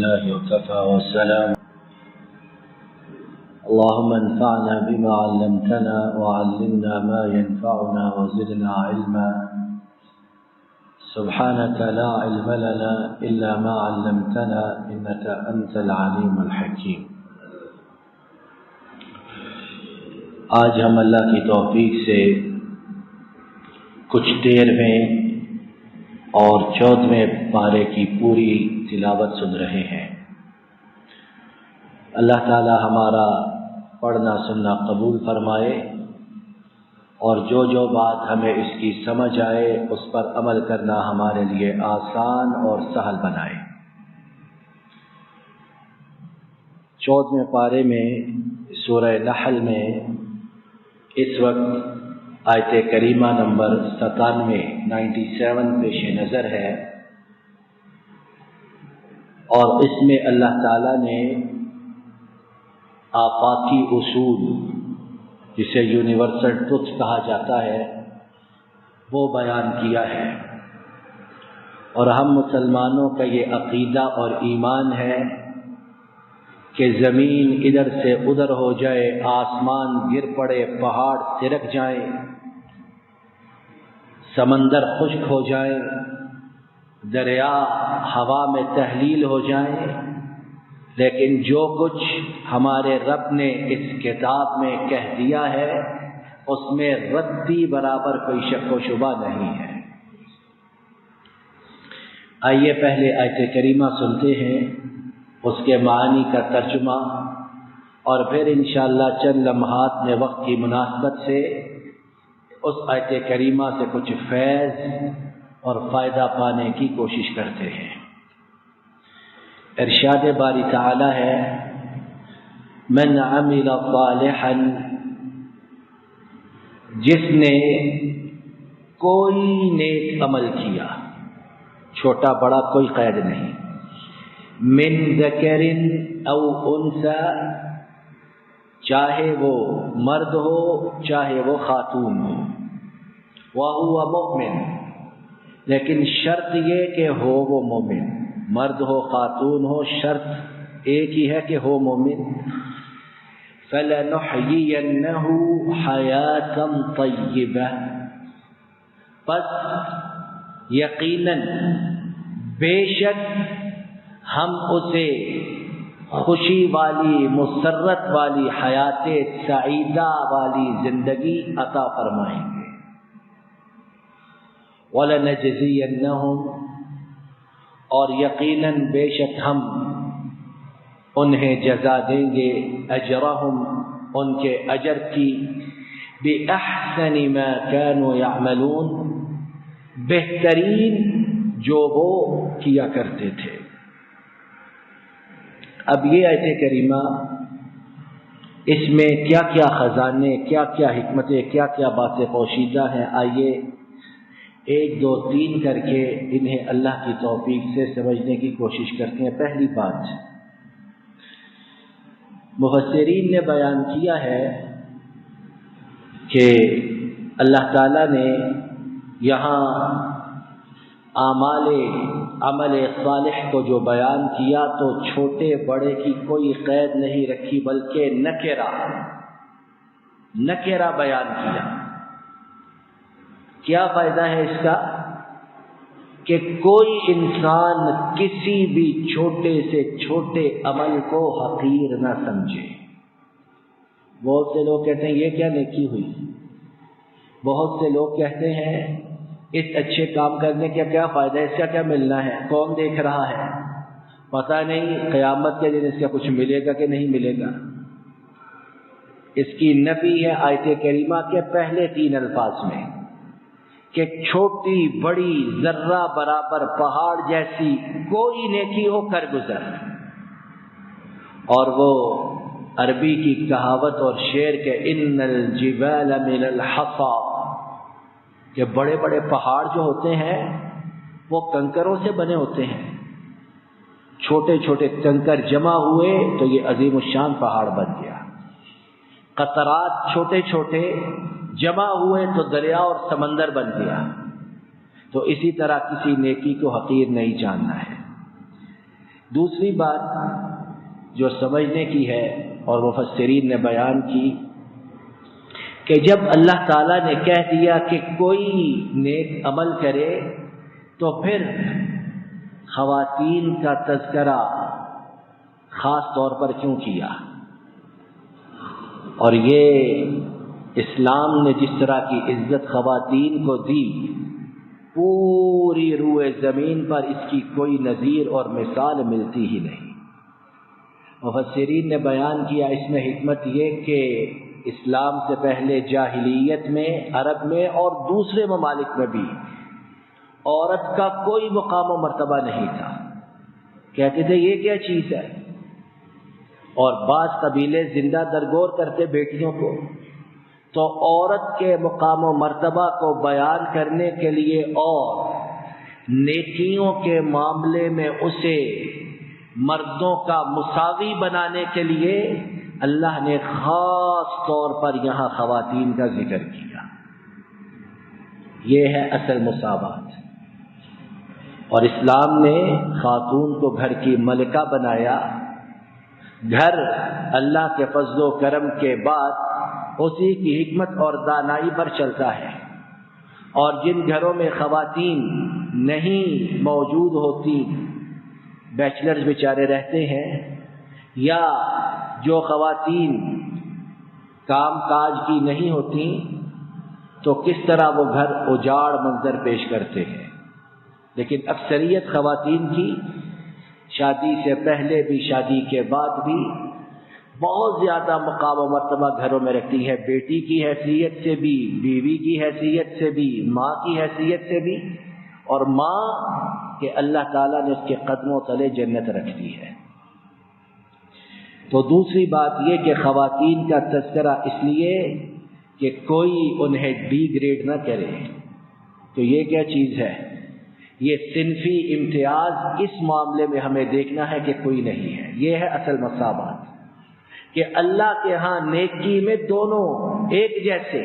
لله وكفى والسلام. اللهم انفعنا بما علمتنا وعلمنا ما ينفعنا وزدنا علما. سبحانك لا علم لنا إلا ما علمتنا إنك أنت العليم الحكيم. آج ہم اللہ کی توفیق سے کچھ 13ویں اور 14ویں پارے کی پوری تلاوت سن رہے ہیں. اللہ تعالی ہمارا پڑھنا سننا قبول فرمائے اور جو بات ہمیں اس کی سمجھ آئے اس پر عمل کرنا ہمارے لیے آسان اور سہل بنائے. 14ویں پارے میں سورہ نحل میں اس وقت آیت کریمہ نمبر 97 پیش نظر ہے، اور اس میں اللہ تعالی نے آفاقی اصول، جسے یونیورسل ٹروتھ کہا جاتا ہے، وہ بیان کیا ہے. اور ہم مسلمانوں کا یہ عقیدہ اور ایمان ہے کہ زمین ادھر سے ادھر ہو جائے، آسمان گر پڑے، پہاڑ سرک جائیں، سمندر خشک ہو جائے، دریا ہوا میں تحلیل ہو جائیں، لیکن جو کچھ ہمارے رب نے اس کتاب میں کہہ دیا ہے اس میں ردی برابر کوئی شک و شبہ نہیں ہے. آئیے پہلے آیت کریمہ سنتے ہیں، اس کے معنی کا ترجمہ، اور پھر انشاءاللہ چند لمحات میں وقت کی مناسبت سے اس آیت کریمہ سے کچھ فیض اور فائدہ پانے کی کوشش کرتے ہیں. ارشاد باری تعالی ہے، من عمل صالحا، جس نے کوئی نیک عمل کیا، چھوٹا بڑا کوئی قید نہیں، من ذکر او انثى، چاہے وہ مرد ہو چاہے وہ خاتون ہو، وَهُوَ مُؤْمِنٌ، لیکن شرط یہ کہ ہو وہ مومن، مرد ہو خاتون ہو، شرط ایک ہی ہے کہ ہو مومن. فَلَنُحْيِيَنَّهُ حَيَاةً طَيِّبَةً، پس یقیناً بے شک ہم اسے خوشی والی، مسرت والی، حیات سعیدہ والی زندگی عطا فرمائیں گے. وَلَنَجْزِيَنَّهُمْ، اور یقیناً بے شک ہم انہیں جزا دیں گے، اجرہم، ان کے اجر کی، بِأَحْسَنِ مَا كَانُوا يَعْمَلُونَ، بہترین جو وہ کیا کرتے تھے. اب یہ آیت کریمہ، اس میں کیا کیا خزانے، کیا کیا حکمتیں، کیا کیا باتیں پوشیدہ ہیں، آئیے 1 2 3 کر کے انہیں اللہ کی توفیق سے سمجھنے کی کوشش کرتے ہیں. پہلی بات، مفسرین نے بیان کیا ہے کہ اللہ تعالیٰ نے یہاں عمل صالح کو جو بیان کیا تو چھوٹے بڑے کی کوئی قید نہیں رکھی، بلکہ نکرہ بیان کیا. کیا فائدہ ہے اس کا؟ کہ کوئی انسان کسی بھی چھوٹے سے چھوٹے عمل کو حقیر نہ سمجھے. بہت سے لوگ کہتے ہیں یہ کیا نیکی ہوئی، بہت سے لوگ کہتے ہیں اس اچھے کام کرنے کا کیا فائدہ ہے، اس کا کیا ملنا ہے، کون دیکھ رہا ہے، پتہ نہیں قیامت کے دن اس کا کچھ ملے گا کہ نہیں ملے گا. اس کی نفی ہے آیت کریمہ کے پہلے 3 الفاظ میں کہ چھوٹی بڑی ذرہ برابر پہاڑ جیسی کوئی نیکی ہو کر گزر. اور وہ عربی کی کہاوت اور شعر کے ان الجبال من الحصى، کہ بڑے بڑے پہاڑ جو ہوتے ہیں وہ کنکروں سے بنے ہوتے ہیں. چھوٹے چھوٹے کنکر جمع ہوئے تو یہ عظیم الشان پہاڑ بن گیا. قطرات چھوٹے چھوٹے جمع ہوئے تو دریا اور سمندر بن گیا. تو اسی طرح کسی نیکی کو حقیر نہیں جاننا ہے. دوسری بات جو سمجھنے کی ہے اور مفسرین نے بیان کی کہ جب اللہ تعالیٰ نے کہہ دیا کہ کوئی نیک عمل کرے تو پھر خواتین کا تذکرہ خاص طور پر کیوں کیا؟ اور یہ اسلام نے جس طرح کی عزت خواتین کو دی، پوری روئے زمین پر اس کی کوئی نظیر اور مثال ملتی ہی نہیں۔ مفسرین نے بیان کیا اس میں حکمت یہ کہ اسلام سے پہلے جاہلیت میں، عرب میں اور دوسرے ممالک میں بھی عورت کا کوئی مقام و مرتبہ نہیں تھا۔ کہتے تھے یہ کیا چیز ہے، اور بعض قبیلے زندہ درگور کرتے بیٹیوں کو، تو عورت کے مقام و مرتبہ کو بیان کرنے کے لیے اور نیکیوں کے معاملے میں اسے مردوں کا مساوی بنانے کے لیے اللہ نے خاص طور پر یہاں خواتین کا ذکر کیا۔ یہ ہے اصل مساوات۔ اور اسلام نے خاتون کو گھر کی ملکہ بنایا۔ گھر اللہ کے فضل و کرم کے بعد اسی کی حکمت اور دانائی پر چلتا ہے، اور جن گھروں میں خواتین نہیں موجود ہوتی، بیچلرز بیچارے رہتے ہیں، یا جو خواتین کام کاج کی نہیں ہوتی، تو کس طرح وہ گھر اجاڑ منظر پیش کرتے ہیں۔ لیکن اکثریت خواتین کی شادی سے پہلے بھی، شادی کے بعد بھی بہت زیادہ مقام و مرتبہ گھروں میں رکھتی ہے، بیٹی کی حیثیت سے بھی، بیوی کی حیثیت سے بھی، ماں کی حیثیت سے بھی، اور ماں کہ اللہ تعالیٰ نے اس کے قدموں تلے جنت رکھ دی ہے۔ تو دوسری بات یہ کہ خواتین کا تذکرہ اس لیے کہ کوئی انہیں ڈی گریڈ نہ کرے۔ تو یہ کیا چیز ہے؟ یہ صنفی امتیاز اس معاملے میں ہمیں دیکھنا ہے کہ کوئی نہیں ہے۔ یہ ہے اصل مساوات، کہ اللہ کے ہاں نیکی میں دونوں ایک جیسے،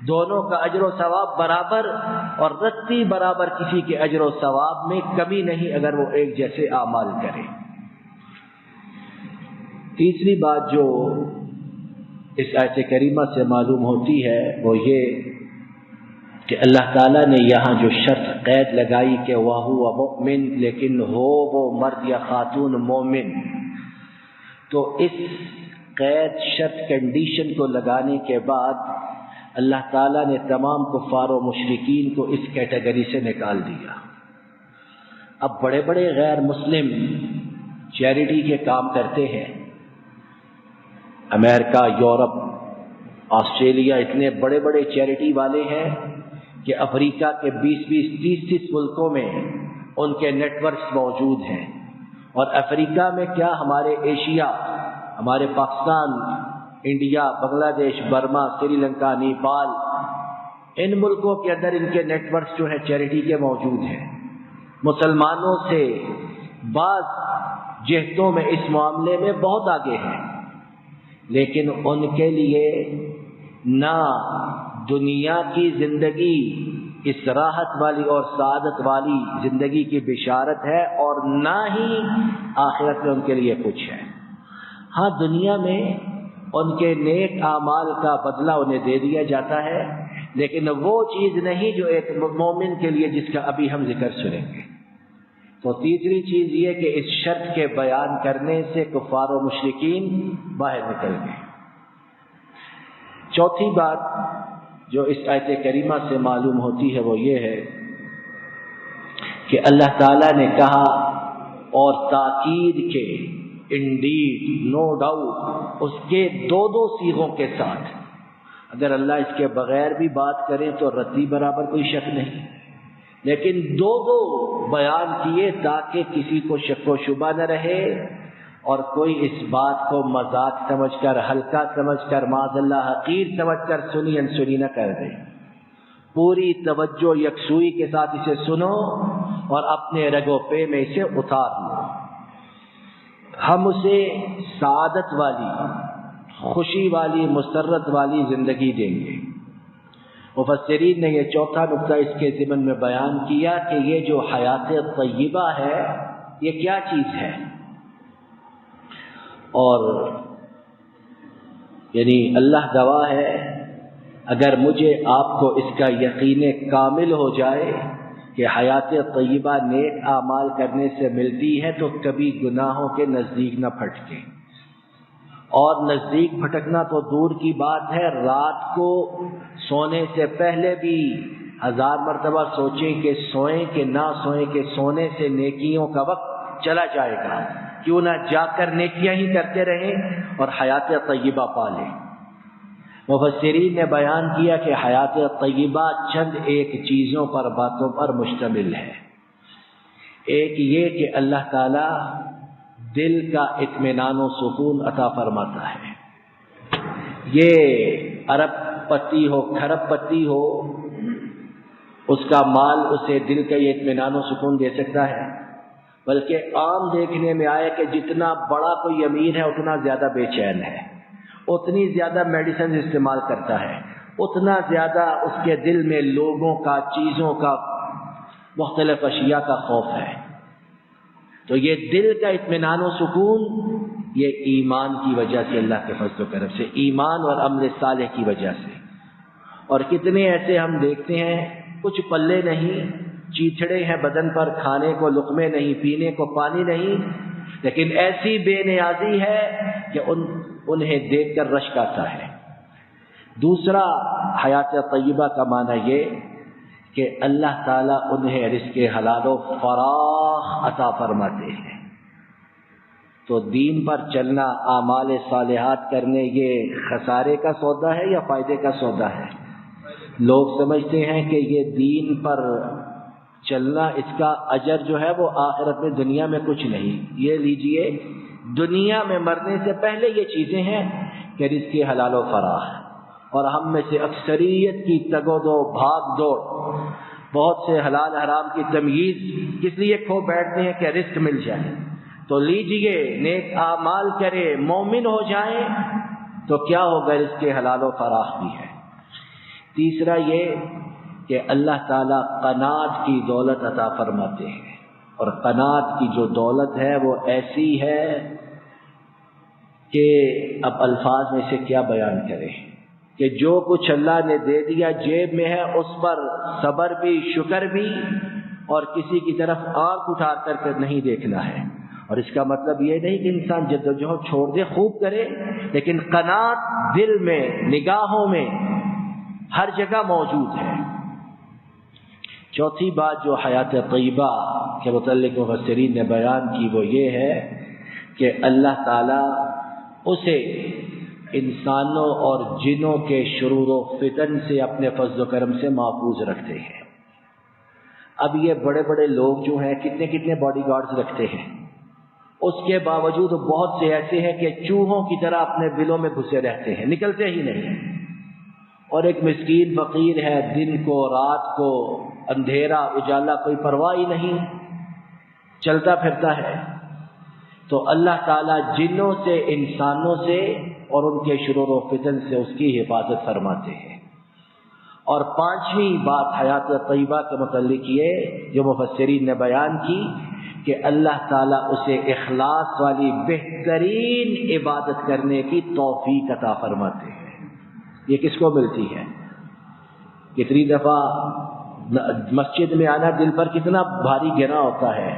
دونوں کا اجر و ثواب برابر، اور رتی برابر کسی کے اجر و ثواب میں کمی نہیں اگر وہ ایک جیسے اعمال کرے۔ تیسری بات جو اس آیت کریمہ سے معلوم ہوتی ہے وہ یہ کہ اللہ تعالیٰ نے یہاں جو شرط قید لگائی کہ وَهُوَ مُؤْمِن، لیکن ہو وہ مرد یا خاتون مومن، تو اس قید شرط کنڈیشن کو لگانے کے بعد اللہ تعالیٰ نے تمام کفار و مشرکین کو اس کیٹیگری سے نکال دیا۔ اب بڑے بڑے غیر مسلم چیریٹی کے کام کرتے ہیں، امریکہ، یورپ، آسٹریلیا، اتنے بڑے بڑے چیریٹی والے ہیں کہ افریقہ کے 20-20، 30-30 ملکوں میں ان کے نیٹ ورکس موجود ہیں۔ اور افریقہ میں کیا، ہمارے ایشیا، ہمارے پاکستان، انڈیا، بنگلہ دیش، برما، سری لنکا، نیپال، ان ملکوں کے اندر ان کے نیٹ ورکس جو ہیں چیریٹی کے موجود ہیں۔ مسلمانوں سے بعض جہتوں میں اس معاملے میں بہت آگے ہیں، لیکن ان کے لیے نہ دنیا کی زندگی اس راحت والی اور سعادت والی زندگی کی بشارت ہے، اور نہ ہی آخرت میں ان کے لیے کچھ ہے۔ ہاں، دنیا میں ان کے نیک اعمال کا بدلہ انہیں دے دیا جاتا ہے، لیکن وہ چیز نہیں جو ایک مومن کے لیے جس کا ابھی ہم ذکر سنیں گے۔ تو تیسری چیز یہ کہ اس شرط کے بیان کرنے سے کفار و مشرکین باہر نکل گئے۔ چوتھی بات جو اس آیت کریمہ سے معلوم ہوتی ہے وہ یہ ہے کہ اللہ تعالیٰ نے کہا، اور تاکید کے، انڈیڈ، نو ڈاؤٹ، اس کے دو صیغوں کے ساتھ، اگر اللہ اس کے بغیر بھی بات کریں تو رتی برابر کوئی شک نہیں، لیکن دو بیان کیے تاکہ کسی کو شک و شبہ نہ رہے، اور کوئی اس بات کو مذاق سمجھ کر، ہلکا سمجھ کر، معاذ اللہ حقیر سمجھ کر سنی انسنی نہ کر دے۔ پوری توجہ یکسوئی کے ساتھ اسے سنو اور اپنے رگ و پے میں اسے اتار لو۔ ہم اسے سعادت والی، خوشی والی، مسرت والی زندگی دیں گے۔ مفسرین نے یہ چوتھا نقطہ اس کے ضمن میں بیان کیا کہ یہ جو حیات طیبہ ہے یہ کیا چیز ہے؟ اور یعنی اللہ گواہ ہے، اگر مجھے آپ کو اس کا یقین کامل ہو جائے کہ حیات طیبہ نیک اعمال کرنے سے ملتی ہے تو کبھی گناہوں کے نزدیک نہ پھٹکے، اور نزدیک پھٹکنا تو دور کی بات ہے، رات کو سونے سے پہلے بھی 1000 مرتبہ سوچیں کہ سوئیں کہ نہ سوئیں، کہ سونے سے نیکیوں کا وقت چلا جائے گا، کیوں نہ جا کر نیکیاں ہی کرتے رہیں اور حیات طیبہ پالیں۔ مفسرین نے بیان کیا کہ حیات طیبہ چند ایک چیزوں پر، باتوں پر مشتمل ہے۔ ایک یہ کہ اللہ تعالی دل کا اطمینان و سکون عطا فرماتا ہے۔ یہ ارب پتی ہو، کھرب پتی ہو، اس کا مال اسے دل کا یہ اطمینان و سکون دے سکتا ہے؟ بلکہ عام دیکھنے میں آیا کہ جتنا بڑا کوئی امیر ہے اتنا زیادہ بے چین ہے، اتنی زیادہ میڈیسن استعمال کرتا ہے، اتنا زیادہ اس کے دل میں لوگوں کا، چیزوں کا، مختلف اشیاء کا خوف ہے۔ تو یہ دل کا اطمینان و سکون یہ ایمان کی وجہ سے، اللہ کے فضل و کرم سے، ایمان اور عمل صالح کی وجہ سے۔ اور کتنے ایسے ہم دیکھتے ہیں کچھ پلے نہیں، چیتھڑے ہیں بدن پر، کھانے کو لقمے نہیں، پینے کو پانی نہیں، لیکن ایسی بے نیازی ہے کہ انہیں دیکھ کر رشک آتا ہے۔ دوسرا حیات طیبہ کا معنی یہ کہ اللہ تعالیٰ انہیں رزق حلال و فراخ عطا فرماتے ہیں۔ تو دین پر چلنا، اعمال صالحات کرنے، یہ خسارے کا سودا ہے یا فائدے کا سودا ہے؟ لوگ سمجھتے ہیں کہ یہ دین پر چلنا، اس کا اجر جو ہے وہ آخرت میں، دنیا میں کچھ نہیں۔ یہ لیجئے، دنیا میں مرنے سے پہلے یہ چیزیں ہیں کہ رزق حلال و فراخ، اور ہم میں سے اکثریت کی تگ و دو، بھاگ دوڑ، بہت سے حلال حرام کی تمیز کس لیے کھو بیٹھتے ہیں کہ رزق مل جائے۔ تو لیجئے، نیک اعمال کرے، مومن ہو جائیں تو کیا ہوگا، رزق حلال و فراخ بھی ہے۔ تیسرا یہ کہ اللہ تعالیٰ قناعت کی دولت عطا فرماتے ہیں، اور قناعت کی جو دولت ہے وہ ایسی ہے کہ اب الفاظ میں سے کیا بیان کریں، کہ جو کچھ اللہ نے دے دیا جیب میں ہے، اس پر صبر بھی، شکر بھی، اور کسی کی طرف آنکھ اٹھا کر نہیں دیکھنا ہے۔ اور اس کا مطلب یہ نہیں کہ انسان جدوجہد چھوڑ دے، خوب کرے، لیکن قناعت دل میں، نگاہوں میں، ہر جگہ موجود ہے۔ چوتھی بات جو حیات طیبہ کے متعلق مفسرین نے بیان کی وہ یہ ہے کہ اللہ تعالیٰ اسے انسانوں اور جنوں کے شرور و فتن سے اپنے فضل و کرم سے محفوظ رکھتے ہیں۔ اب یہ بڑے بڑے لوگ جو ہیں کتنے کتنے باڈی گارڈز رکھتے ہیں، اس کے باوجود بہت سے ایسے ہیں کہ چوہوں کی طرح اپنے بلوں میں گھسے رہتے ہیں، نکلتے ہی نہیں۔ اور ایک مسکین فقیر ہے، دن کو، رات کو، اندھیرا اجالا کوئی پرواہ ہی نہیں، چلتا پھرتا ہے۔ تو اللہ تعالیٰ جنوں سے، انسانوں سے اور ان کے شرور و فتن سے اس کی حفاظت فرماتے ہیں۔ اور پانچویں بات حیات طیبہ کے متعلق یہ جو مفسرین نے بیان کی کہ اللہ تعالیٰ اسے اخلاص والی بہترین عبادت کرنے کی توفیق عطا فرماتے ہیں۔ یہ کس کو ملتی ہے؟ کتنی دفعہ مسجد میں آنا دل پر کتنا بھاری گرا ہوتا ہے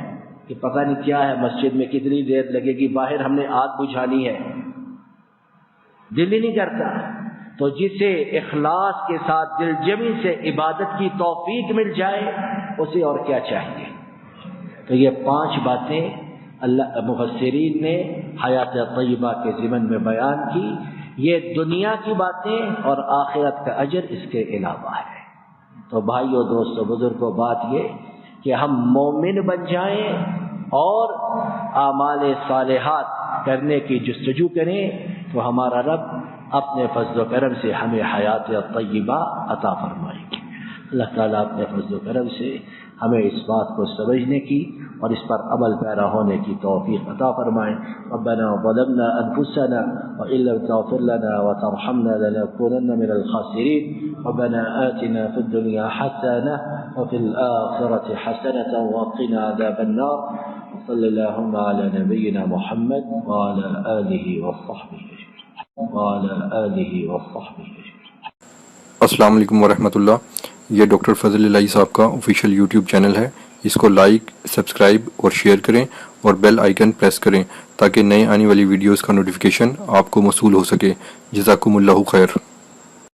کہ پتہ نہیں کیا ہے، مسجد میں کتنی دیر لگے گی، باہر ہم نے آگ بجھانی ہے، دل ہی نہیں کرتا۔ تو جسے اخلاص کے ساتھ دل جمی سے عبادت کی توفیق مل جائے، اسے اور کیا چاہیے۔ تو یہ 5 باتیں اللہ مفسرین نے حیات طیبہ کے ضمن میں بیان کی۔ یہ دنیا کی باتیں اور آخرت کا اجر اس کے علاوہ ہے۔ تو بھائیو، دوستو، بزرگوں، بات یہ کہ ہم مومن بن جائیں اور اعمال صالحات کرنے کی جستجو کریں تو ہمارا رب اپنے فضل و کرم سے ہمیں حیات طیبہ عطا فرمائے گی۔ اللہ تعالیٰ اپنے فضل و کرم سے ہمیں اس بات کو سمجھنے کی اور اس پر عمل پیرا ہونے کی توفیق عطا فرمائیں. ربنا ظلمنا انفسنا وان لم تغفر لنا وترحمنا لنكونن من الخاسرين. ربنا آتنا في الدنيا حسنة وفي الآخرة حسنة وقنا عذاب النار. صلی اللہم علی نبینا محمد وعلی آلہ وصحبہ اجمعین. السلام علیکم ورحمۃ اللہ. یہ ڈاکٹر فضل الہی صاحب کا آفیشیل یوٹیوب چینل ہے. اس کو لائک، سبسکرائب اور شیئر کریں اور بیل آئیکن پریس کریں تاکہ نئے آنے والی ویڈیوز کا نوٹیفیکیشن آپ کو موصول ہو سکے. جزاکم اللہ خیر.